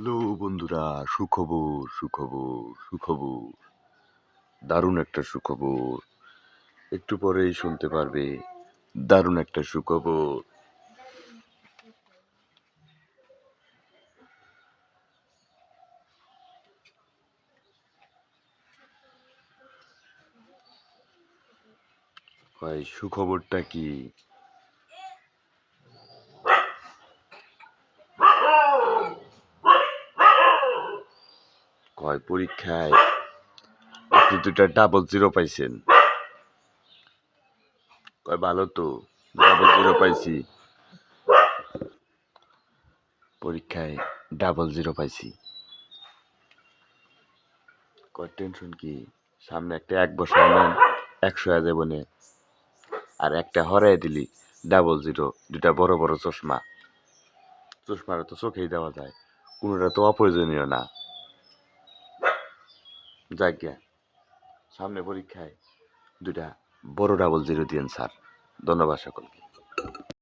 Hello বন্ধুরা, সুখবর সুখবর সুখবর, দারুণ একটা সুখবর। একটু পরেই শুনতে পারবে। দারুণ একটা সুখবর। কয় সুখবরটা কি? কয় পরীক্ষায় আপনি 2টা ডাবল জিরো পাইছেন। কয় ভালো তো, ডাবল জিরো পাইছি। পরীক্ষায় ডাবল জিরো পাইছি। কয় টেনশন কি? সামনে একটা 1 বছর নেন, 100 হয়ে যাবো নে। আর একটা হরাই দিলি ডাবল জিরো। 2টা বড় বড় চশমা। চশমাটা তো চোখেই দেওয়া যায়, কোনোটা তো অপ্রয়োজনীয় না। যাক গে, সামনে পরীক্ষায় 2টা বড় ডাবল জিরো দিয়েন স্যার। ধন্যবাদ সকলকে।